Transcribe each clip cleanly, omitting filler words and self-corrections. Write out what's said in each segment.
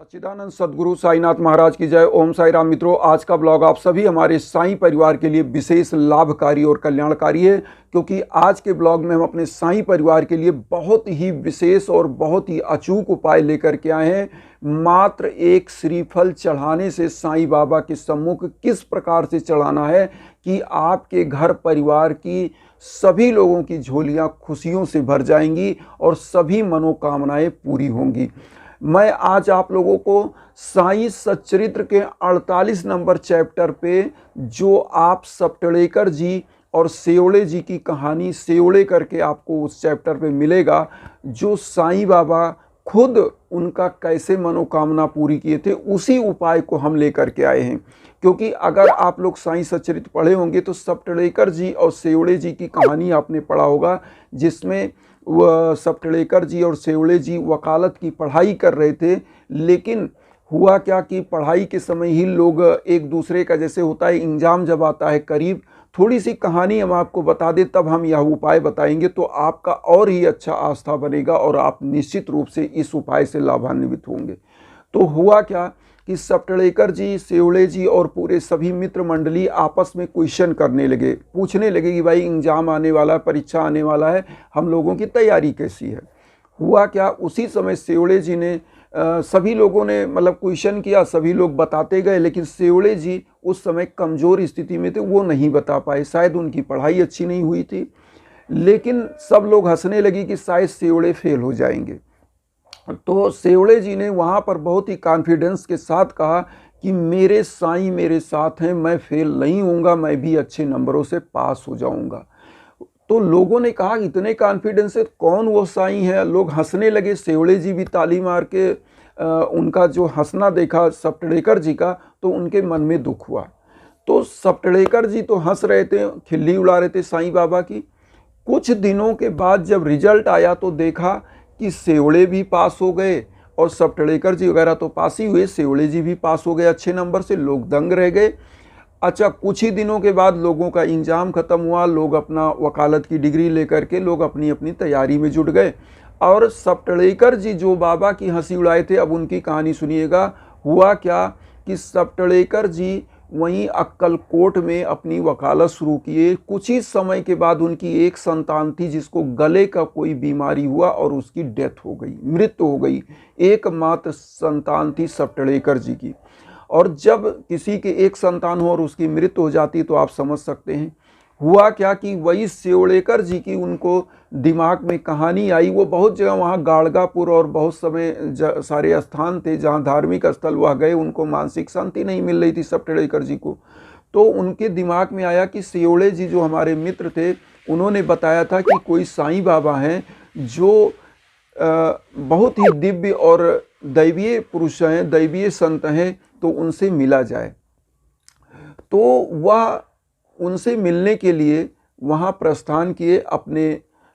सच्चिदानंद सद्गुरु साईनाथ महाराज की जय। ओम साई राम। मित्रों, आज का ब्लॉग आप सभी हमारे साईं परिवार के लिए विशेष लाभकारी और कल्याणकारी है, क्योंकि आज के ब्लॉग में हम अपने साईं परिवार के लिए बहुत ही विशेष और बहुत ही अचूक उपाय लेकर के आए हैं। मात्र एक श्रीफल चढ़ाने से साईं बाबा के सम्मुख किस प्रकार से चढ़ाना है कि आपके घर परिवार की सभी लोगों की झोलियां खुशियों से भर जाएंगी और सभी मनोकामनाएं पूरी होंगी। मैं आज आप लोगों को साईं सच्चरित्र के 48 नंबर चैप्टर पे जो आप सप्तड़ेकर जी और सेवड़े जी की कहानी सेवड़े करके आपको उस चैप्टर पे मिलेगा, जो साईं बाबा खुद उनका कैसे मनोकामना पूरी किए थे, उसी उपाय को हम लेकर के आए हैं। क्योंकि अगर आप लोग साईं सच्चरित्र पढ़े होंगे तो सप्तड़ेकर जी और सेवड़े जी की कहानी आपने पढ़ा होगा, जिसमें वह सप्तड़ेकर जी और सेवड़े जी वकालत की पढ़ाई कर रहे थे। लेकिन हुआ क्या कि पढ़ाई के समय ही लोग एक दूसरे का, जैसे होता है इंजाम जब आता है करीब, थोड़ी सी कहानी हम आपको बता दें तब हम यह उपाय बताएंगे तो आपका और ही अच्छा आस्था बनेगा और आप निश्चित रूप से इस उपाय से लाभान्वित होंगे। तो हुआ क्या कि सप्तड़ेकर जी, सेवड़े जी और पूरे सभी मित्र मंडली आपस में क्वेश्चन करने लगे, पूछने लगे कि भाई एग्जाम आने वाला है, परीक्षा आने वाला है, हम लोगों की तैयारी कैसी है। हुआ क्या, उसी समय सेवड़े जी ने सभी लोगों ने मतलब क्वेश्चन किया, सभी लोग बताते गए, लेकिन सेवड़े जी उस समय कमज़ोर स्थिति में थे, वो नहीं बता पाए। शायद उनकी पढ़ाई अच्छी नहीं हुई थी, लेकिन सब लोग हंसने लगे कि शायद सेवड़े फेल हो जाएंगे। तो सेवड़े जी ने वहाँ पर बहुत ही कॉन्फिडेंस के साथ कहा कि मेरे साईं मेरे साथ हैं, मैं फेल नहीं होऊंगा, मैं भी अच्छे नंबरों से पास हो जाऊंगा। तो लोगों ने कहा इतने कॉन्फिडेंस से कौन वो साईं है, लोग हंसने लगे। सेवड़े जी भी ताली मार के उनका जो हंसना देखा सप्तड़ेकर जी का, तो उनके मन में दुख हुआ। तो सप्तड़ेकर जी तो हंस रहे थे, खिल्ली उड़ा रहे थे साईं बाबा की। कुछ दिनों के बाद जब रिजल्ट आया तो देखा कि सेवड़े भी पास हो गए और सप्तड़ेकर जी वगैरह तो पास ही हुए, सेवड़े जी भी पास हो गए अच्छे नंबर से। लोग दंग रह गए। अच्छा, कुछ ही दिनों के बाद लोगों का एग्जाम ख़त्म हुआ, लोग अपना वकालत की डिग्री लेकर के लोग अपनी अपनी तैयारी में जुट गए। और सप्तड़ेकर जी जो बाबा की हंसी उड़ाए थे, अब उनकी कहानी सुनिएगा। हुआ क्या कि सप्तड़ेकर जी वहीं अक्कलकोट में अपनी वकालत शुरू किए। कुछ ही समय के बाद उनकी एक संतान थी जिसको गले का कोई बीमारी हुआ और उसकी डेथ हो गई, मृत्यु हो गई। एकमात्र संतान थी सप्तड़ेकर जी की। और जब किसी के एक संतान हो और उसकी मृत्यु हो जाती तो आप समझ सकते हैं हुआ क्या कि वही सेवड़ेकर जी की उनको दिमाग में कहानी आई। वो बहुत जगह वहाँ गाड़गापुर और बहुत समय सारे स्थान थे जहाँ धार्मिक स्थल वह गए, उनको मानसिक शांति नहीं मिल रही थी सप्तड़ेकर जी को। तो उनके दिमाग में आया कि सेवड़े जी जो हमारे मित्र थे, उन्होंने बताया था कि कोई साईं बाबा हैं जो बहुत ही दिव्य और दैवीय पुरुष हैं, दैवीय संत हैं, तो उनसे मिला जाए। तो वह उनसे मिलने के लिए वहाँ प्रस्थान किए अपने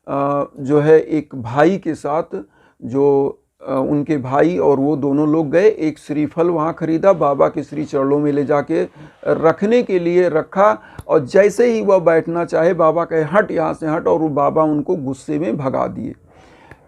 जो है एक भाई के साथ, जो उनके भाई और वो दोनों लोग गए। एक श्रीफल वहाँ खरीदा, बाबा के श्री चरणों में ले जाके रखने के लिए रखा, और जैसे ही वह बैठना चाहे बाबा कहे हट यहाँ से हट, और वो बाबा उनको गुस्से में भगा दिए।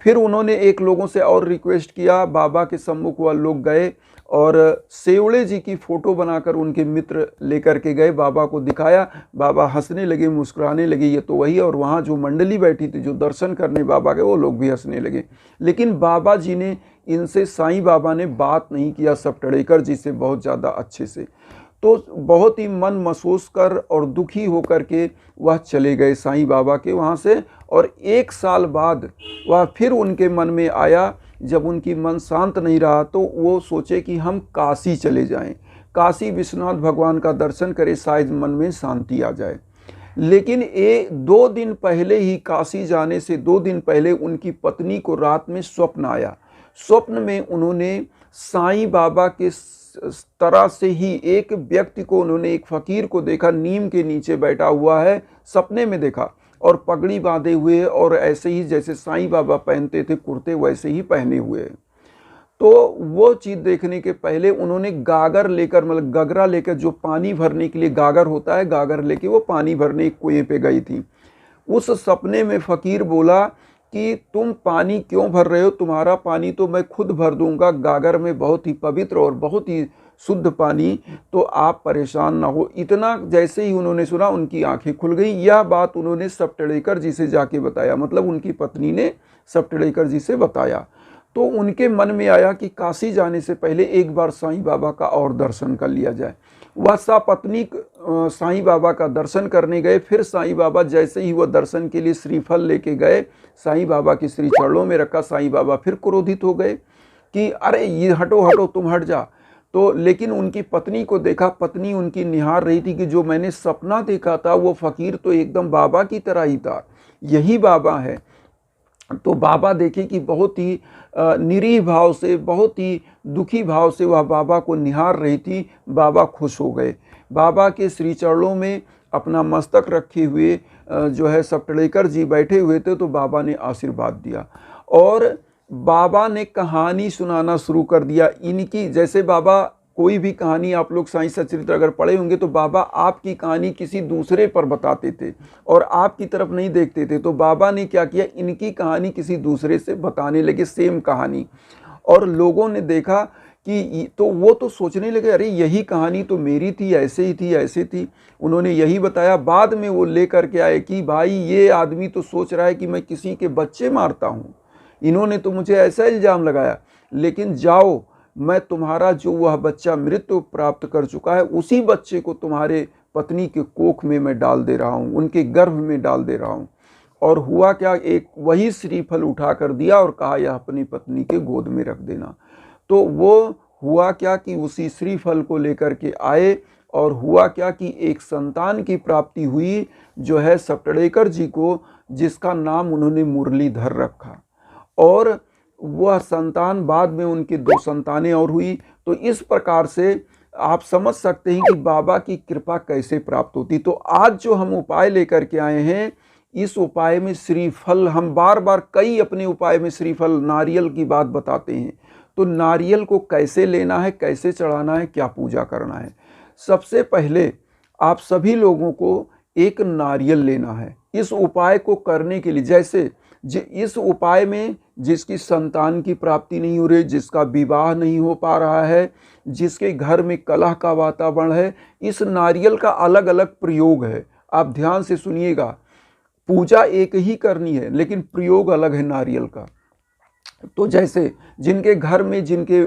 फिर उन्होंने एक लोगों से और रिक्वेस्ट किया, बाबा के सम्मुख वह लोग गए और सेवड़े जी की फ़ोटो बनाकर उनके मित्र लेकर के गए, बाबा को दिखाया। बाबा हंसने लगे, मुस्कुराने लगे, ये तो वही। और वहाँ जो मंडली बैठी थी जो दर्शन करने बाबा के, वो लोग भी हंसने लगे। लेकिन बाबा जी ने इनसे, साईं बाबा ने बात नहीं किया सप्तड़ेकर जी से बहुत ज़्यादा अच्छे से। तो बहुत ही मन महसूस कर और दुखी होकर के वह चले गए साईं बाबा के वहाँ से। और 1 साल बाद वह फिर उनके मन में आया। जब उनकी मन शांत नहीं रहा तो वो सोचे कि हम काशी चले जाएं, काशी विश्वनाथ भगवान का दर्शन करें, शायद मन में शांति आ जाए। लेकिन 2 दिन पहले ही, काशी जाने से 2 दिन पहले, उनकी पत्नी को रात में स्वप्न आया। स्वप्न में उन्होंने साईं बाबा के तरह से ही एक व्यक्ति को, उन्होंने एक फकीर को देखा, नीम के नीचे बैठा हुआ है, सपने में देखा, और पगड़ी बांधे हुए, और ऐसे ही जैसे साईं बाबा पहनते थे कुर्ते वैसे ही पहने हुए। तो वो चीज़ देखने के पहले उन्होंने गागर लेकर, मतलब गगरा लेकर, जो पानी भरने के लिए गागर होता है, गागर लेके वो पानी भरने एक कुएं पे गई थी। उस सपने में फकीर बोला कि तुम पानी क्यों भर रहे हो, तुम्हारा पानी तो मैं खुद भर दूंगा, गागर में बहुत ही पवित्र और बहुत ही शुद्ध पानी, तो आप परेशान ना हो। इतना जैसे ही उन्होंने सुना उनकी आंखें खुल गई। यह बात उन्होंने सप्तड़ेकर जी से जाके बताया, मतलब उनकी पत्नी ने सप्तड़ेकर जी से बताया। तो उनके मन में आया कि काशी जाने से पहले एक बार साईं बाबा का और दर्शन कर लिया जाए। वह सपत्नीक साईं बाबा का दर्शन करने गए। फिर साईं बाबा जैसे ही वह दर्शन के लिए श्रीफल लेके गए, साईं बाबा के श्री चरणों में रखा, साईं बाबा फिर क्रोधित हो गए कि अरे ये हटो हटो, तुम हट जा। तो लेकिन उनकी पत्नी को देखा, पत्नी उनकी निहार रही थी कि जो मैंने सपना देखा था वो फकीर तो एकदम बाबा की तरह ही था, यही बाबा है। तो बाबा देखे कि बहुत ही निरीह भाव से, बहुत ही दुखी भाव से वह बाबा को निहार रही थी। बाबा खुश हो गए। बाबा के श्री चरणों में अपना मस्तक रखे हुए जो है सप्तड़ेकर जी बैठे हुए थे। तो बाबा ने आशीर्वाद दिया और बाबा ने कहानी सुनाना शुरू कर दिया इनकी। जैसे बाबा कोई भी कहानी, आप लोग साईं सच्चरित्र अगर पढ़े होंगे तो बाबा आपकी कहानी किसी दूसरे पर बताते थे और आपकी तरफ नहीं देखते थे। तो बाबा ने क्या किया, इनकी कहानी किसी दूसरे से बताने लगे, सेम कहानी। और लोगों ने देखा कि तो वो तो सोचने लगे अरे यही कहानी तो मेरी थी, ऐसे ही थी, ऐसे थी। उन्होंने यही बताया। बाद में वो लेकर के आए कि भाई ये आदमी तो सोच रहा है कि मैं किसी के बच्चे मारता हूँ, इन्होंने तो मुझे ऐसा इल्ज़ाम लगाया। लेकिन जाओ, मैं तुम्हारा जो वह बच्चा मृत्यु प्राप्त कर चुका है उसी बच्चे को तुम्हारे पत्नी के कोख में मैं डाल दे रहा हूँ, उनके गर्भ में डाल दे रहा हूँ। और हुआ क्या, एक वही श्रीफल उठा कर दिया और कहा यह अपनी पत्नी के गोद में रख देना। तो वो हुआ क्या कि उसी श्रीफल को लेकर के आए और हुआ क्या कि एक संतान की प्राप्ति हुई जो है सप्तड़ेकर जी को, जिसका नाम उन्होंने मुरलीधर रखा। और वह संतान बाद में उनकी 2 संतानें और हुई। तो इस प्रकार से आप समझ सकते हैं कि बाबा की कृपा कैसे प्राप्त होती। तो आज जो हम उपाय लेकर के आए हैं, इस उपाय में श्रीफल, हम बार बार कई अपने उपाय में श्रीफल नारियल की बात बताते हैं। तो नारियल को कैसे लेना है, कैसे चढ़ाना है, क्या पूजा करना है। सबसे पहले आप सभी लोगों को एक नारियल लेना है इस उपाय को करने के लिए। जैसे इस उपाय में जिसकी संतान की प्राप्ति नहीं हो रही, जिसका विवाह नहीं हो पा रहा है, जिसके घर में कलह का वातावरण है, इस नारियल का अलग अलग प्रयोग है। आप ध्यान से सुनिएगा। पूजा एक ही करनी है लेकिन प्रयोग अलग है नारियल का। तो जैसे जिनके घर में जिनके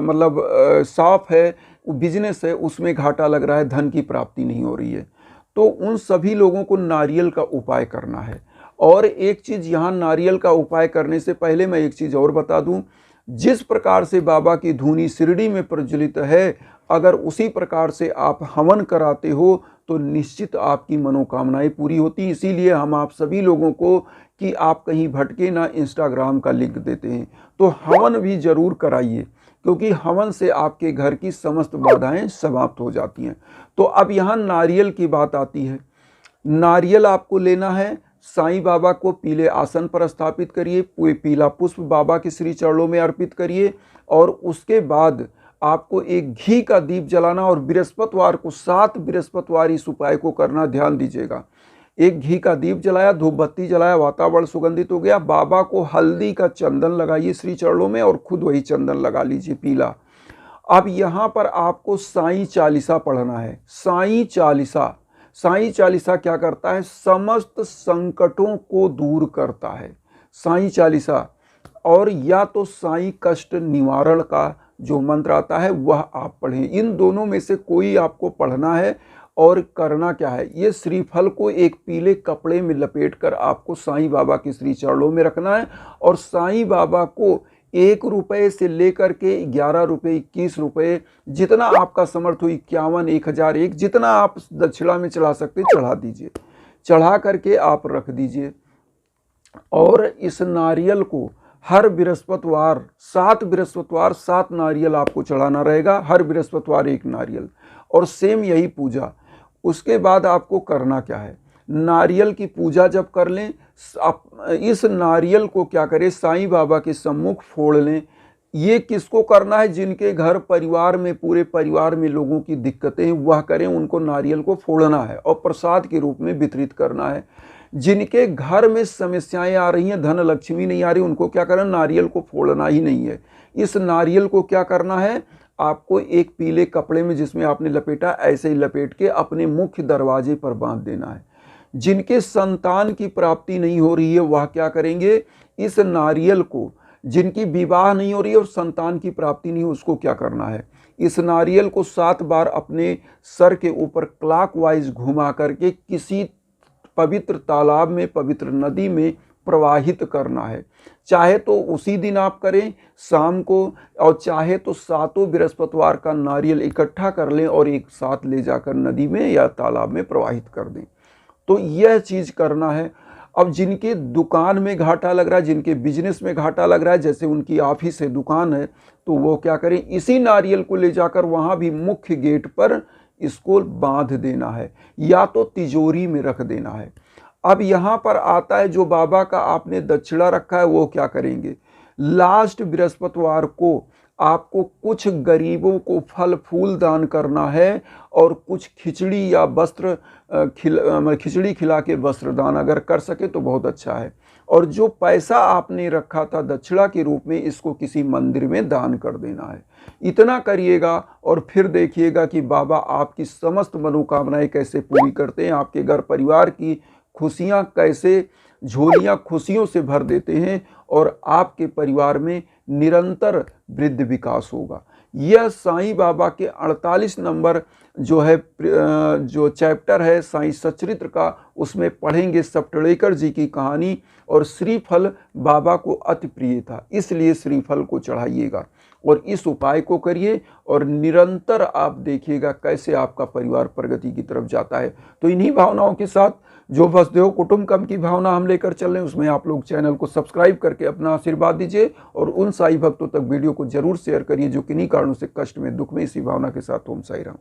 मतलब शॉप है, बिजनेस है, उसमें घाटा लग रहा है, धन की प्राप्ति नहीं हो रही है, तो उन सभी लोगों को नारियल का उपाय करना है। और एक चीज़ यहाँ नारियल का उपाय करने से पहले मैं एक चीज़ और बता दूं, जिस प्रकार से बाबा की धुनी शिरडी में प्रज्वलित है, अगर उसी प्रकार से आप हवन कराते हो तो निश्चित आपकी मनोकामनाएं पूरी होती। इसीलिए हम आप सभी लोगों को कि आप कहीं भटके ना, इंस्टाग्राम का लिंक देते हैं। तो हवन भी जरूर कराइए, क्योंकि हवन से आपके घर की समस्त बाधाएं समाप्त हो जाती हैं। तो अब यहाँ नारियल की बात आती है। नारियल आपको लेना है, साईं बाबा को पीले आसन पर स्थापित करिए, पीला पुष्प बाबा के श्री चरणों में अर्पित करिए और उसके बाद आपको एक घी का दीप जलाना और बृहस्पतिवार को 7 बृहस्पतिवार इस उपाय को करना, ध्यान दीजिएगा। एक घी का दीप जलाया, धूप बत्ती जलाया, वातावरण सुगंधित हो गया, बाबा को हल्दी का चंदन लगाइए श्री चरणों में और खुद वही चंदन लगा लीजिए पीला। अब यहाँ पर आपको साईं चालीसा पढ़ना है। साईं चालीसा, साईं चालीसा क्या करता है, समस्त संकटों को दूर करता है साईं चालीसा। और या तो साईं कष्ट निवारण का जो मंत्र आता है वह आप पढ़ें। इन दोनों में से कोई आपको पढ़ना है। और करना क्या है, ये श्रीफल को एक पीले कपड़े में लपेटकर आपको साईं बाबा के श्री चरणों में रखना है और साईं बाबा को 1 रुपये से लेकर के 11 रुपये, 21 रुपये, जितना आपका समर्थ हो, 51, 1001, जितना आप दक्षिणा में चढ़ा सकते चढ़ा दीजिए। चढ़ा करके आप रख दीजिए। और इस नारियल को हर बृहस्पतिवार 7 बृहस्पतिवार 7 नारियल आपको चढ़ाना रहेगा, हर बृहस्पतिवार 1 नारियल। और सेम यही पूजा। उसके बाद आपको करना क्या है, नारियल की पूजा जब कर लें, इस नारियल को क्या करें, साईं बाबा के सम्मुख फोड़ लें। ये किसको करना है, जिनके घर परिवार में, पूरे परिवार में लोगों की दिक्कतें हैं वह करें, उनको नारियल को फोड़ना है और प्रसाद के रूप में वितरित करना है। जिनके घर में समस्याएं आ रही हैं, धन लक्ष्मी नहीं आ रही, उनको क्या करना, नारियल को फोड़ना ही नहीं है। इस नारियल को क्या करना है, आपको एक पीले कपड़े में जिसमें आपने लपेटा ऐसे ही लपेट के अपने मुख्य दरवाजे पर बांध देना है। जिनके संतान की प्राप्ति नहीं हो रही है वह क्या करेंगे, इस नारियल को, जिनकी विवाह नहीं हो रही है और संतान की प्राप्ति नहीं हो, उसको क्या करना है, इस नारियल को 7 बार अपने सर के ऊपर क्लॉकवाइज घुमा करके किसी पवित्र तालाब में, पवित्र नदी में प्रवाहित करना है। चाहे तो उसी दिन आप करें शाम को, और चाहे तो 7 बृहस्पतिवार का नारियल इकट्ठा कर लें और एक साथ ले जाकर नदी में या तालाब में प्रवाहित कर दें। तो यह चीज़ करना है। अब जिनके दुकान में घाटा लग रहा है, जिनके बिजनेस में घाटा लग रहा है, जैसे उनकी ऑफिस है, दुकान है, तो वो क्या करें, इसी नारियल को ले जाकर वहाँ भी मुख्य गेट पर इसको बांध देना है या तो तिजोरी में रख देना है। अब यहाँ पर आता है जो बाबा का आपने दक्षिणा रखा है वो क्या करेंगे, लास्ट बृहस्पतिवार को आपको कुछ गरीबों को फल फूल दान करना है और कुछ खिचड़ी या वस्त्र खिचड़ी खिला के वस्त्र दान अगर कर सके तो बहुत अच्छा है। और जो पैसा आपने रखा था दक्षिणा के रूप में, इसको किसी मंदिर में दान कर देना है। इतना करिएगा और फिर देखिएगा कि बाबा आपकी समस्त मनोकामनाएं कैसे पूरी करते हैं, आपके घर परिवार की खुशियां कैसे झोलियां खुशियों से भर देते हैं और आपके परिवार में निरंतर वृद्धि विकास होगा। यह साईं बाबा के 48 नंबर जो है जो चैप्टर है साईं सच्चरित्र का, उसमें पढ़ेंगे सप्तड़ेकर जी की कहानी। और श्रीफल बाबा को अति प्रिय था, इसलिए श्रीफल को चढ़ाइएगा और इस उपाय को करिए और निरंतर आप देखिएगा कैसे आपका परिवार प्रगति की तरफ जाता है। तो इन्हीं भावनाओं के साथ जो वसुदेव कुटुंबकम की भावना हम लेकर चल रहे हैं, उसमें आप लोग चैनल को सब्सक्राइब करके अपना आशीर्वाद दीजिए और उन साईं भक्तों तक वीडियो को जरूर शेयर करिए जो किन्हीं कारणों से कष्ट में, दुख में, इसी भावना के साथ। ओम साई राम।